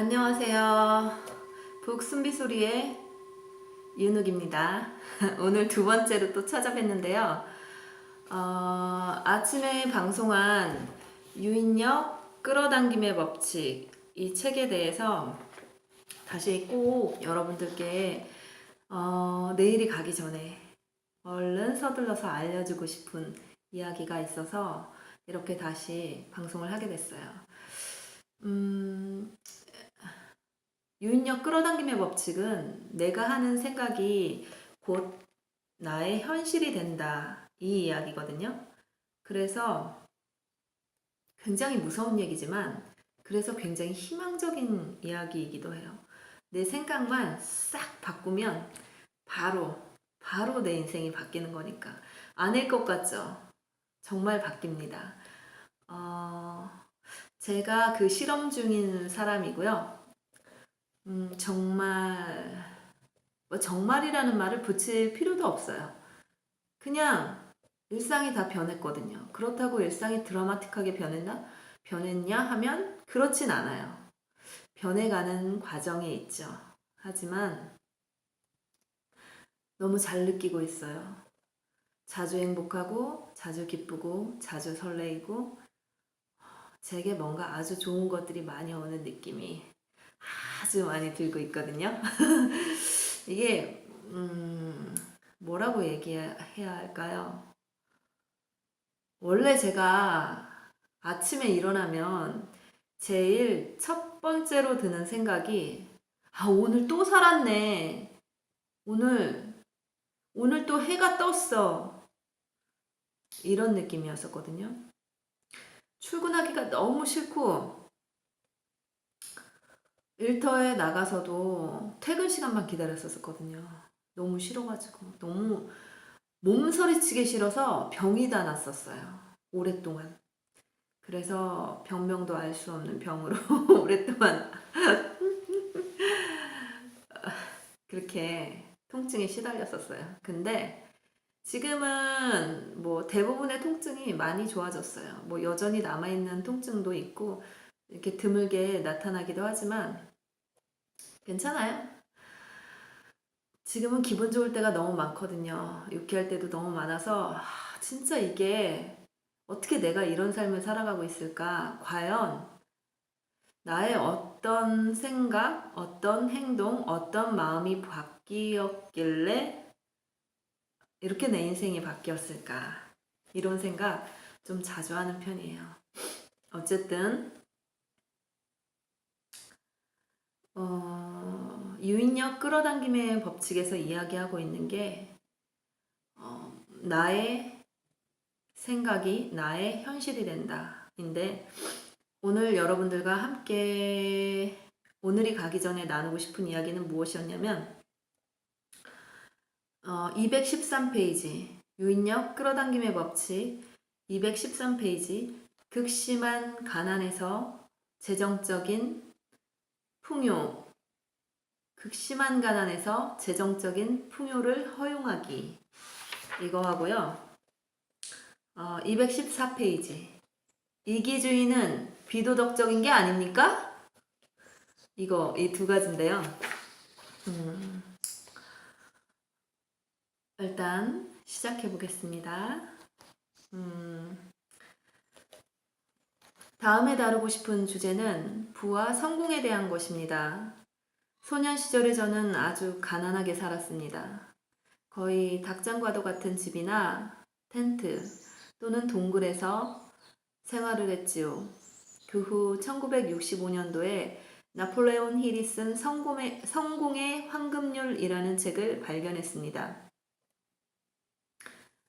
안녕하세요. 북순비 소리의 윤욱입니다. 오늘 두 번째로 또 찾아뵀는데요. 아침에 방송한 유인력 끌어당김의 법칙 이 책에 대해서 다시 꼭 여러분들께 내일이 가기 전에 얼른 서둘러서 알려주고 싶은 이야기가 있어서 이렇게 다시 방송을 하게 됐어요. 유인력 끌어당김의 법칙은 내가 하는 생각이 곧 나의 현실이 된다. 이 이야기거든요. 그래서 굉장히 무서운 얘기지만 그래서 굉장히 희망적인 이야기이기도 해요. 내 생각만 싹 바꾸면 바로 내 인생이 바뀌는 거니까. 아닐 것 같죠? 정말 바뀝니다. 제가 그 실험 중인 사람이고요. 정말이라는 말을 붙일 필요도 없어요. 그냥 일상이 다 변했거든요. 그렇다고 일상이 드라마틱하게 변했냐 하면 그렇진 않아요. 변해가는 과정에 있죠. 하지만 너무 잘 느끼고 있어요. 자주 행복하고, 자주 기쁘고, 자주 설레이고, 제게 뭔가 아주 좋은 것들이 많이 오는 느낌이 아주 많이 들고 있거든요. 이게 뭐라고 얘기해야 할까요? 원래 제가 아침에 일어나면 제일 첫 번째로 드는 생각이 오늘 또 살았네. 오늘 또 해가 떴어. 이런 느낌이었었거든요. 출근하기가 너무 싫고 일터에 나가서도 퇴근 시간만 기다렸었거든요. 너무 싫어가지고 너무 몸서리치기 싫어서 병이 다 났었어요. 오랫동안. 그래서 병명도 알 수 없는 병으로 오랫동안 그렇게 통증에 시달렸었어요. 근데 지금은 뭐 대부분의 통증이 많이 좋아졌어요. 뭐 여전히 남아있는 통증도 있고 이렇게 드물게 나타나기도 하지만 괜찮아요. 지금은 기분 좋을 때가 너무 많거든요. 유쾌할 때도 너무 많아서 진짜 이게 어떻게 내가 이런 삶을 살아가고 있을까? 과연 나의 어떤 생각, 어떤 행동, 어떤 마음이 바뀌었길래 이렇게 내 인생이 바뀌었을까? 이런 생각 좀 자주 하는 편이에요. 어쨌든 유인력 끌어당김의 법칙에서 이야기하고 있는 게 나의 생각이 나의 현실이 된다. 인데 오늘 여러분들과 함께 오늘이 가기 전에 나누고 싶은 이야기는 무엇이었냐면 213페이지 유인력 끌어당김의 법칙 213페이지 극심한 가난에서 재정적인 풍요 극심한 가난에서 재정적인 풍요를 허용하기 이거 하고요. 214페이지 이기주의는 비도덕적인 게 아닙니까? 이 두 가지인데요. 일단 시작해 보겠습니다. 다음에 다루고 싶은 주제는 부와 성공에 대한 것입니다. 소년 시절에 저는 아주 가난하게 살았습니다. 거의 닭장과도 같은 집이나 텐트 또는 동굴에서 생활을 했지요. 그 후 1965년도에 나폴레온 힐이 쓴 성공의 황금률이라는 책을 발견했습니다.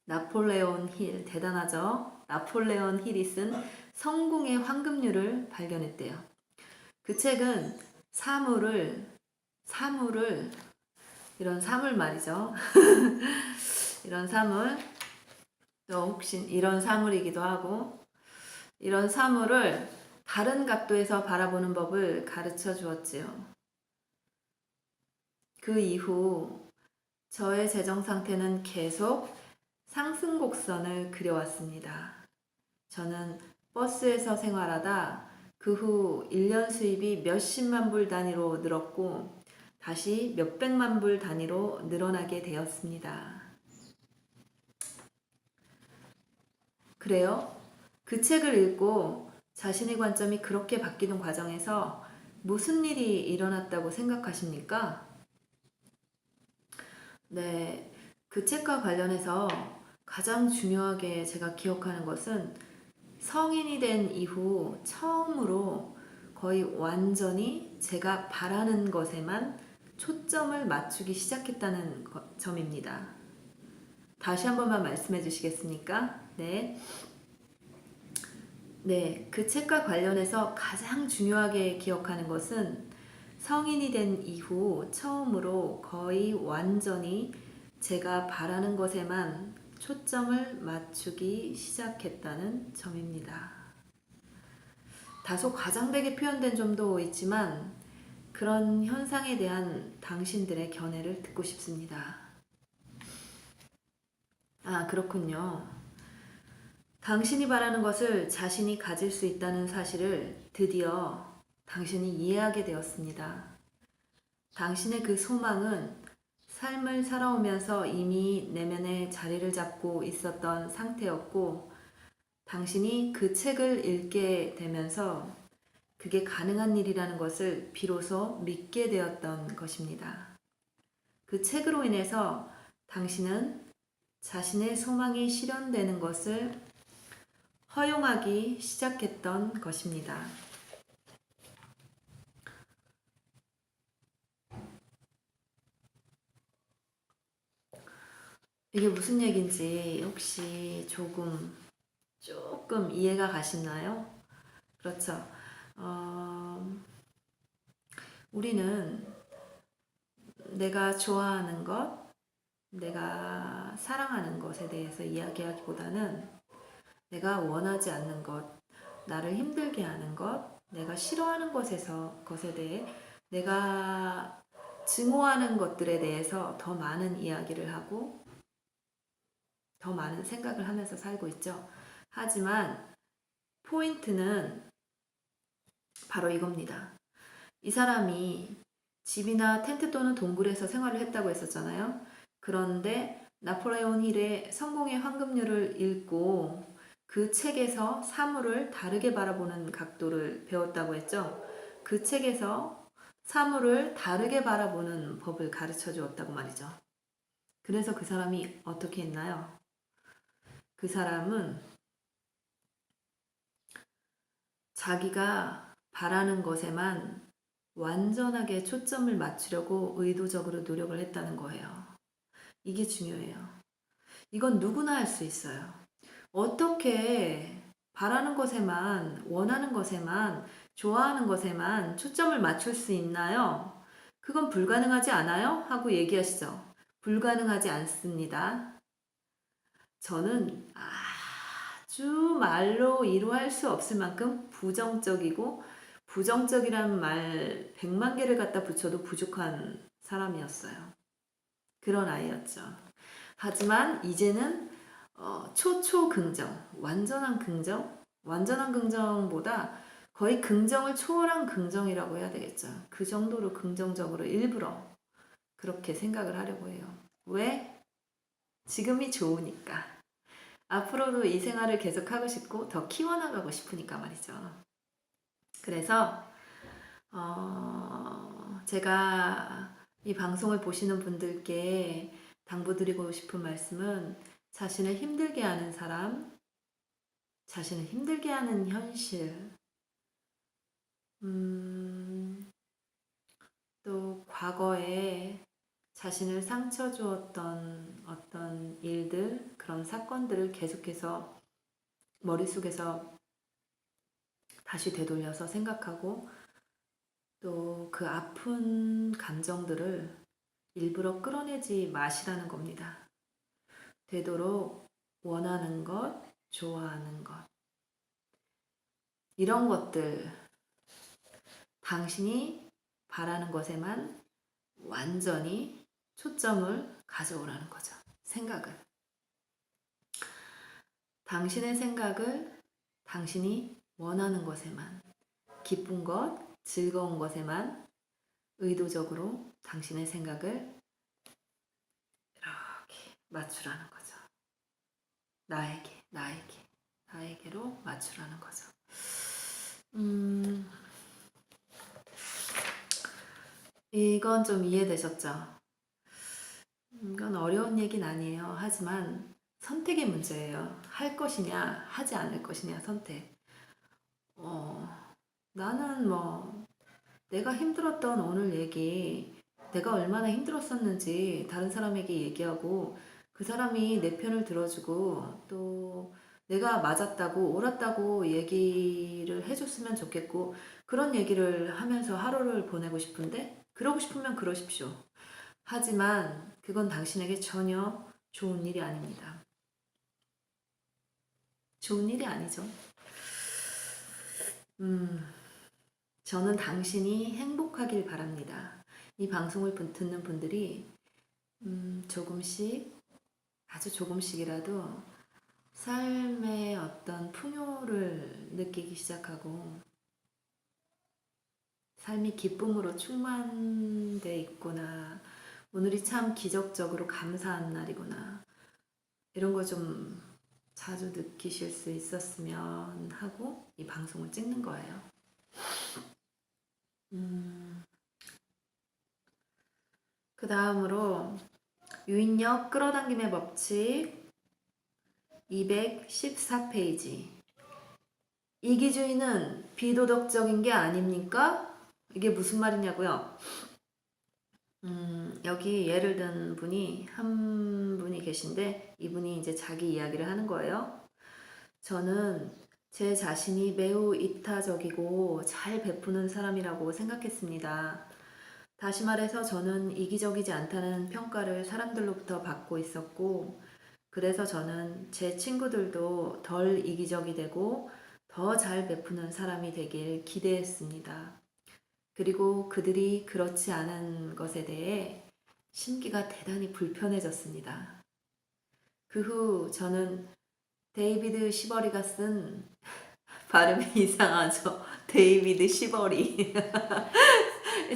나폴레온 힐, 대단하죠? 나폴레온 힐이 쓴 성공의 황금률을 발견했대요. 그 책은 이런 사물 말이죠. 이런 사물, 또 혹시 이런 사물이기도 하고, 이런 사물을 다른 각도에서 바라보는 법을 가르쳐 주었지요. 그 이후 저의 재정 상태는 계속 상승 곡선을 그려왔습니다. 저는 버스에서 생활하다 그 후 1년 수입이 몇십만 불 단위로 늘었고 다시 몇백만 불 단위로 늘어나게 되었습니다. 그래요? 그 책을 읽고 자신의 관점이 그렇게 바뀌는 과정에서 무슨 일이 일어났다고 생각하십니까? 네, 그 책과 관련해서 가장 중요하게 제가 기억하는 것은 성인이 된 이후 처음으로 거의 완전히 제가 바라는 것에만 초점을 맞추기 시작했다는 점입니다. 다시 한 번만 말씀해 주시겠습니까? 네. 네, 그 책과 관련해서 가장 중요하게 기억하는 것은 성인이 된 이후 처음으로 거의 완전히 제가 바라는 것에만 초점을 맞추기 시작했다는 점입니다. 다소 과장되게 표현된 점도 있지만 그런 현상에 대한 당신들의 견해를 듣고 싶습니다. 아, 그렇군요. 당신이 바라는 것을 자신이 가질 수 있다는 사실을 드디어 당신이 이해하게 되었습니다. 당신의 그 소망은 삶을 살아오면서 이미 내면에 자리를 잡고 있었던 상태였고, 당신이 그 책을 읽게 되면서 그게 가능한 일이라는 것을 비로소 믿게 되었던 것입니다. 그 책으로 인해서 당신은 자신의 소망이 실현되는 것을 허용하기 시작했던 것입니다. 이게 무슨 얘기인지 혹시 조금 이해가 가시나요? 그렇죠. 우리는 내가 좋아하는 것, 내가 사랑하는 것에 대해서 이야기하기보다는 내가 원하지 않는 것, 나를 힘들게 하는 것, 내가 싫어하는 것에 대해 내가 증오하는 것들에 대해서 더 많은 이야기를 하고 더 많은 생각을 하면서 살고 있죠. 하지만 포인트는 바로 이겁니다. 이 사람이 집이나 텐트 또는 동굴에서 생활을 했다고 했었잖아요. 그런데 나폴레옹 힐의 성공의 황금률을 읽고 그 책에서 사물을 다르게 바라보는 각도를 배웠다고 했죠. 그 책에서 사물을 다르게 바라보는 법을 가르쳐 주었다고 말이죠. 그래서 그 사람이 어떻게 했나요? 그 사람은 자기가 바라는 것에만 완전하게 초점을 맞추려고 의도적으로 노력을 했다는 거예요. 이게 중요해요. 이건 누구나 할 수 있어요. 어떻게 바라는 것에만, 원하는 것에만, 좋아하는 것에만 초점을 맞출 수 있나요? 그건 불가능하지 않아요? 하고 얘기하시죠. 불가능하지 않습니다. 저는 아주 말로 이루할 수 없을 만큼 부정적이고 부정적이란 말 100만 개를 갖다 붙여도 부족한 사람이었어요. 그런 아이였죠. 하지만 이제는 초초긍정, 완전한 긍정보다 거의 긍정을 초월한 긍정이라고 해야 되겠죠. 그 정도로 긍정적으로 일부러 그렇게 생각을 하려고 해요. 왜? 지금이 좋으니까. 앞으로도 이 생활을 계속하고 싶고 더 키워나가고 싶으니까 말이죠. 그래서 제가 이 방송을 보시는 분들께 당부드리고 싶은 말씀은 자신을 힘들게 하는 사람, 자신을 힘들게 하는 현실, 또 과거에 자신을 상처 주었던 어떤 일들, 그런 사건들을 계속해서 머릿속에서 다시 되돌려서 생각하고 또 그 아픈 감정들을 일부러 끌어내지 마시라는 겁니다. 되도록 원하는 것, 좋아하는 것, 이런 것들, 당신이 바라는 것에만 완전히 초점을 가져오라는 거죠. 생각을. 당신의 생각을 당신이 원하는 것에만, 기쁜 것, 즐거운 것에만 의도적으로 당신의 생각을 이렇게 맞추라는 거죠. 나에게로 맞추라는 거죠. 이건 좀 이해되셨죠? 이건 어려운 얘기는 아니에요. 하지만 선택의 문제예요. 할 것이냐, 하지 않을 것이냐, 선택. 나는 뭐, 내가 힘들었던 오늘 얘기, 내가 얼마나 힘들었었는지 다른 사람에게 얘기하고, 그 사람이 내 편을 들어주고, 또 내가 맞았다고, 옳았다고 얘기를 해줬으면 좋겠고, 그런 얘기를 하면서 하루를 보내고 싶은데, 그러고 싶으면 그러십시오. 하지만 그건 당신에게 전혀 좋은 일이 아닙니다. 좋은 일이 아니죠. 저는 당신이 행복하길 바랍니다. 이 방송을 듣는 분들이 조금씩, 아주 조금씩이라도 삶의 어떤 풍요를 느끼기 시작하고 삶이 기쁨으로 충만돼 있구나. 오늘이 참 기적적으로 감사한 날이구나. 이런 거 좀 자주 느끼실 수 있었으면 하고 이 방송을 찍는 거예요. 그 다음으로 유인력 끌어당김의 법칙 214페이지. 이기주의는 비도덕적인 게 아닙니까? 이게 무슨 말이냐고요? 여기 예를 든 분이 한 분이 계신데 이분이 이제 자기 이야기를 하는 거예요. 저는 제 자신이 매우 이타적이고 잘 베푸는 사람이라고 생각했습니다. 다시 말해서 저는 이기적이지 않다는 평가를 사람들로부터 받고 있었고, 그래서 저는 제 친구들도 덜 이기적이 되고 더 잘 베푸는 사람이 되길 기대했습니다. 그리고 그들이 그렇지 않은 것에 대해 심기가 대단히 불편해졌습니다. 그 후 저는 데이비드 시버리가 쓴 발음이 이상하죠. 데이비드 시버리.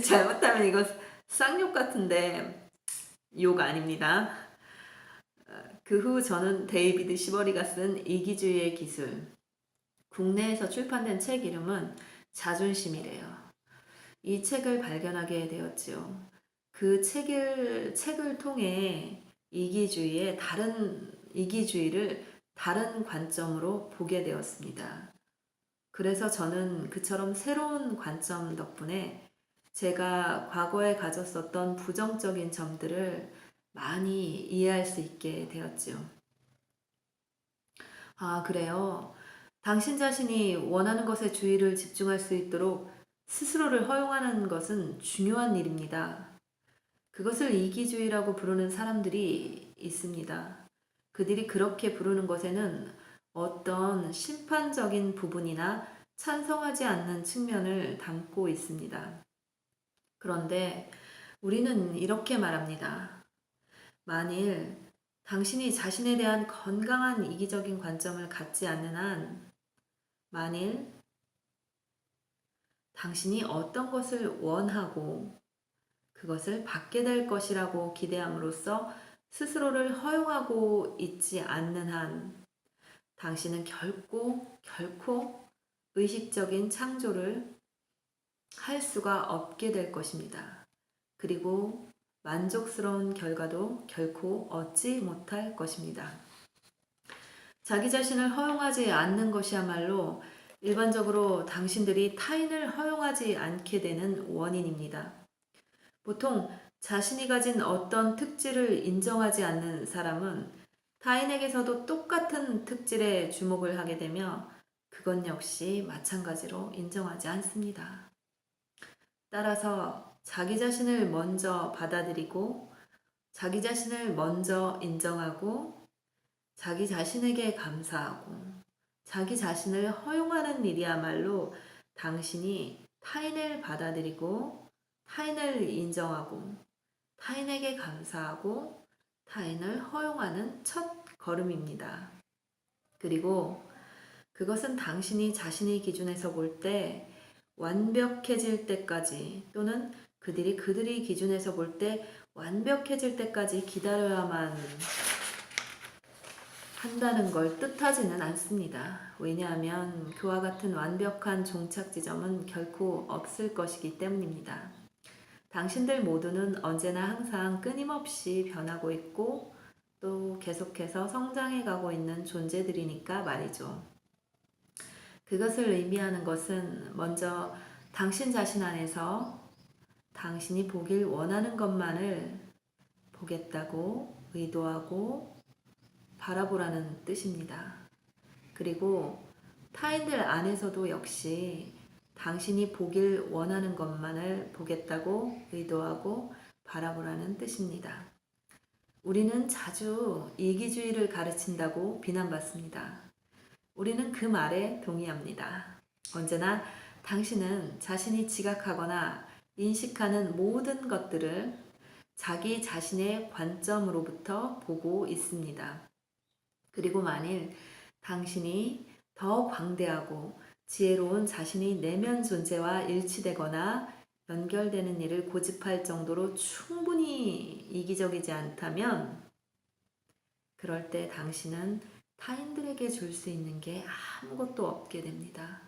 잘못하면 이거 쌍욕 같은데 욕 아닙니다. 그 후 저는 데이비드 시버리가 쓴 이기주의의 기술. 국내에서 출판된 책 이름은 자존심이래요. 이 책을 발견하게 되었지요. 그 책을 통해 이기주의를 다른 관점으로 보게 되었습니다. 그래서 저는 그처럼 새로운 관점 덕분에 제가 과거에 가졌었던 부정적인 점들을 많이 이해할 수 있게 되었지요. 아, 그래요. 당신 자신이 원하는 것에 주의를 집중할 수 있도록 스스로를 허용하는 것은 중요한 일입니다. 그것을 이기주의라고 부르는 사람들이 있습니다. 그들이 그렇게 부르는 것에는 어떤 심판적인 부분이나 찬성하지 않는 측면을 담고 있습니다. 그런데 우리는 이렇게 말합니다. 만일 당신이 자신에 대한 건강한 이기적인 관점을 갖지 않는 한, 만일 당신이 어떤 것을 원하고 그것을 받게 될 것이라고 기대함으로써 스스로를 허용하고 있지 않는 한, 당신은 결코 의식적인 창조를 할 수가 없게 될 것입니다. 그리고 만족스러운 결과도 결코 얻지 못할 것입니다. 자기 자신을 허용하지 않는 것이야말로 일반적으로 당신들이 타인을 허용하지 않게 되는 원인입니다. 보통 자신이 가진 어떤 특질을 인정하지 않는 사람은 타인에게서도 똑같은 특질에 주목을 하게 되며 그건 역시 마찬가지로 인정하지 않습니다. 따라서 자기 자신을 먼저 받아들이고 자기 자신을 먼저 인정하고 자기 자신에게 감사하고 자기 자신을 허용하는 일이야말로 당신이 타인을 받아들이고 타인을 인정하고 타인에게 감사하고 타인을 허용하는 첫 걸음입니다. 그리고 그것은 당신이 자신의 기준에서 볼 때 완벽해질 때까지 또는 그들이 기준에서 볼 때 완벽해질 때까지 기다려야만 한다는 걸 뜻하지는 않습니다. 왜냐하면 그와 같은 완벽한 종착 지점은 결코 없을 것이기 때문입니다. 당신들 모두는 언제나 항상 끊임없이 변하고 있고 또 계속해서 성장해 가고 있는 존재들이니까 말이죠. 그것을 의미하는 것은 먼저 당신 자신 안에서 당신이 보길 원하는 것만을 보겠다고 의도하고 바라보라는 뜻입니다. 그리고 타인들 안에서도 역시 당신이 보길 원하는 것만을 보겠다고 의도하고 바라보라는 뜻입니다. 우리는 자주 이기주의를 가르친다고 비난받습니다. 우리는 그 말에 동의합니다. 언제나 당신은 자신이 지각하거나 인식하는 모든 것들을 자기 자신의 관점으로부터 보고 있습니다. 그리고 만일 당신이 더 광대하고 지혜로운 자신이 내면 존재와 일치되거나 연결되는 일을 고집할 정도로 충분히 이기적이지 않다면 그럴 때 당신은 타인들에게 줄 수 있는 게 아무것도 없게 됩니다.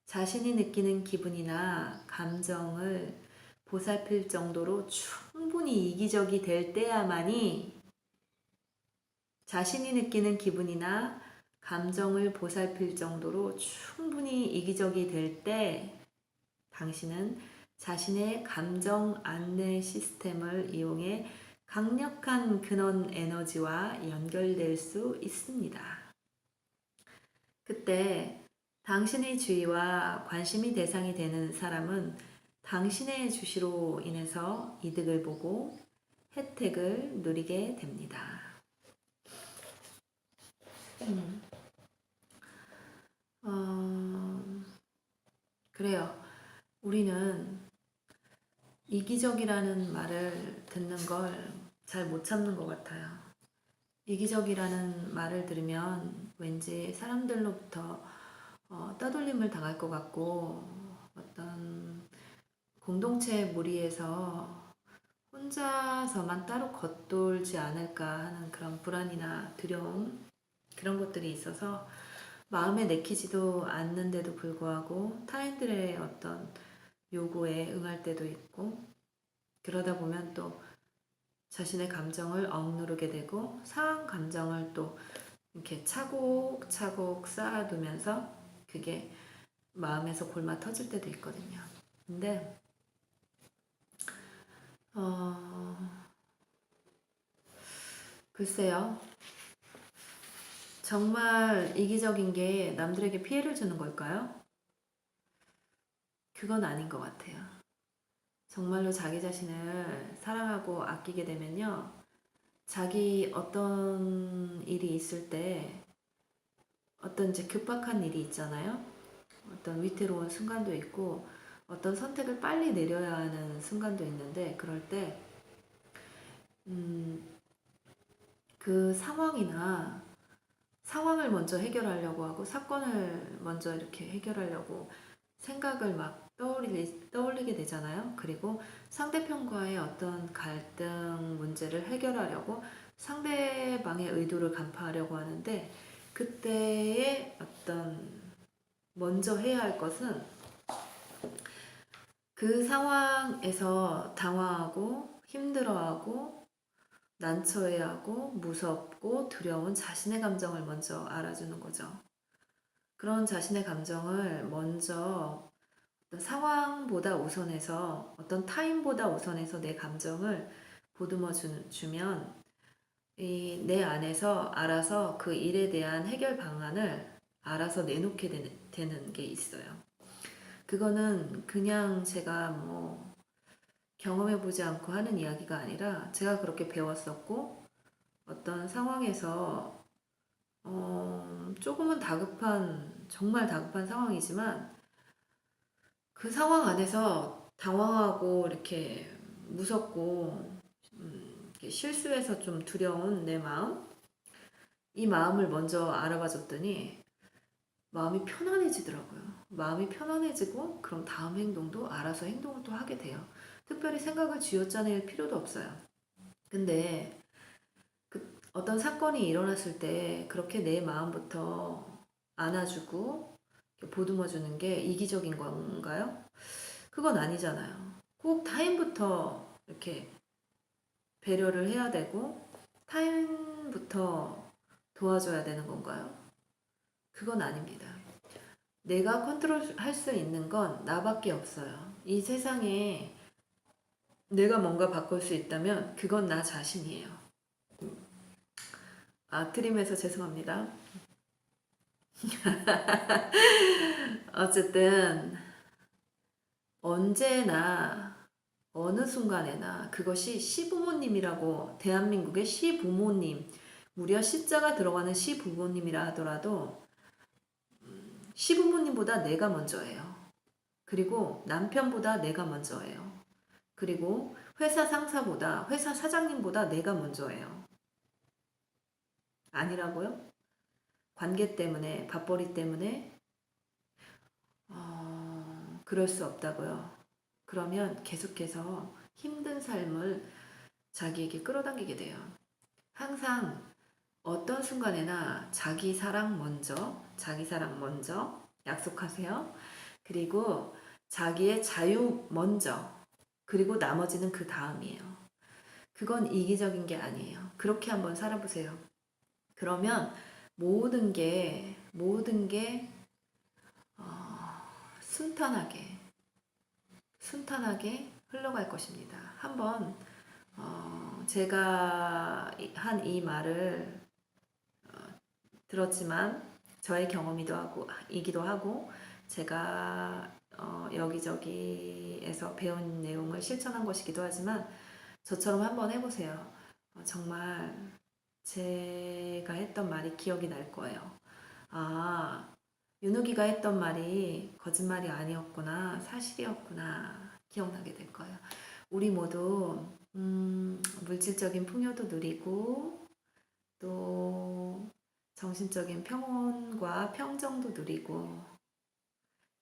자신이 느끼는 기분이나 감정을 보살필 정도로 충분히 이기적이 될 때야만이 자신이 느끼는 기분이나 감정을 보살필 정도로 충분히 이기적이 될 때 당신은 자신의 감정 안내 시스템을 이용해 강력한 근원 에너지와 연결될 수 있습니다. 그때 당신의 주의와 관심이 대상이 되는 사람은 당신의 주시로 인해서 이득을 보고 혜택을 누리게 됩니다. 그래요. 우리는 이기적이라는 말을 듣는 걸 잘 못 참는 것 같아요. 이기적이라는 말을 들으면 왠지 사람들로부터 따돌림을 당할 것 같고 어떤 공동체 무리에서 혼자서만 따로 겉돌지 않을까 하는 그런 불안이나 두려움 그런 것들이 있어서 마음에 내키지도 않는데도 불구하고 타인들의 어떤 요구에 응할 때도 있고 그러다 보면 또 자신의 감정을 억누르게 되고 상한 감정을 또 이렇게 차곡차곡 쌓아두면서 그게 마음에서 골마 터질 때도 있거든요. 근데 글쎄요. 정말 이기적인 게 남들에게 피해를 주는 걸까요? 그건 아닌 것 같아요. 정말로 자기 자신을 사랑하고 아끼게 되면요. 자기 어떤 일이 있을 때 어떤 이제 급박한 일이 있잖아요. 어떤 위태로운 순간도 있고 어떤 선택을 빨리 내려야 하는 순간도 있는데 그럴 때 그 상황을 먼저 해결하려고 하고 사건을 먼저 이렇게 해결하려고 생각을 막 떠올리게 되잖아요. 그리고 상대편과의 어떤 갈등 문제를 해결하려고 상대방의 의도를 간파하려고 하는데 그때의 어떤 먼저 해야 할 것은 그 상황에서 당황하고 힘들어하고 난처해하고 무섭고 두려운 자신의 감정을 먼저 알아주는 거죠. 그런 자신의 감정을 먼저 어떤 상황보다 우선해서 어떤 타인보다 우선해서 내 감정을 보듬어 주면 내 안에서 알아서 그 일에 대한 해결 방안을 알아서 내놓게 되는 게 있어요. 그거는 그냥 제가 뭐 경험해보지 않고 하는 이야기가 아니라 제가 그렇게 배웠었고 어떤 상황에서 조금은 정말 다급한 상황이지만 그 상황 안에서 당황하고 이렇게 무섭고 실수해서 좀 두려운 내 마음 이 마음을 먼저 알아봐 줬더니 마음이 편안해지더라고요. 마음이 편안해지고 그럼 다음 행동도 알아서 행동을 또 하게 돼요. 특별히 생각을 쥐어짜낼 필요도 없어요. 근데 어떤 사건이 일어났을 때 그렇게 내 마음부터 안아주고 보듬어주는 게 이기적인 건가요? 그건 아니잖아요. 꼭 타인부터 이렇게 배려를 해야 되고 타인부터 도와줘야 되는 건가요? 그건 아닙니다. 내가 컨트롤할 수 있는 건 나밖에 없어요. 이 세상에 내가 뭔가 바꿀 수 있다면 그건 나 자신이에요. 아, 트림해서 죄송합니다. 어쨌든 언제나 어느 순간에나 그것이 시부모님이라고 대한민국의 시부모님 무려 시자가 들어가는 시부모님이라 하더라도 시부모님보다 내가 먼저예요. 그리고 남편보다 내가 먼저예요. 그리고 회사 상사보다 회사 사장님보다 내가 먼저예요. 아니라고요? 관계 때문에 밥벌이 때문에 그럴 수 없다고요. 그러면 계속해서 힘든 삶을 자기에게 끌어당기게 돼요. 항상 어떤 순간에나 자기 사랑 먼저 약속하세요. 그리고 자기의 자유 먼저, 그리고 나머지는 그 다음이에요. 그건 이기적인 게 아니에요. 그렇게 한번 살아보세요. 그러면 모든 게 순탄하게 흘러갈 것입니다. 한번 제가 한 이 말을 들었지만 저의 경험이기도 하고 제가 여기저기에서 배운 내용을 실천한 것이기도 하지만 저처럼 한번 해보세요. 정말 제가 했던 말이 기억이 날 거예요. 아, 윤욱이가 했던 말이 거짓말이 아니었구나, 사실이었구나, 기억나게 될 거예요. 우리 모두 물질적인 풍요도 누리고 또 정신적인 평온과 평정도 누리고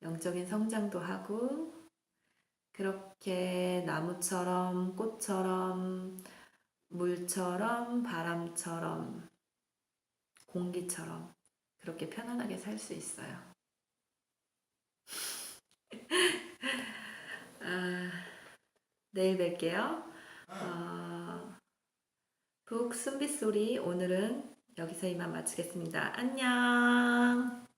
영적인 성장도 하고 그렇게 나무처럼 꽃처럼 물처럼 바람처럼 공기처럼 그렇게 편안하게 살 수 있어요. 아, 내일 뵐게요. 북 순빗소리 오늘은 여기서 이만 마치겠습니다. 안녕.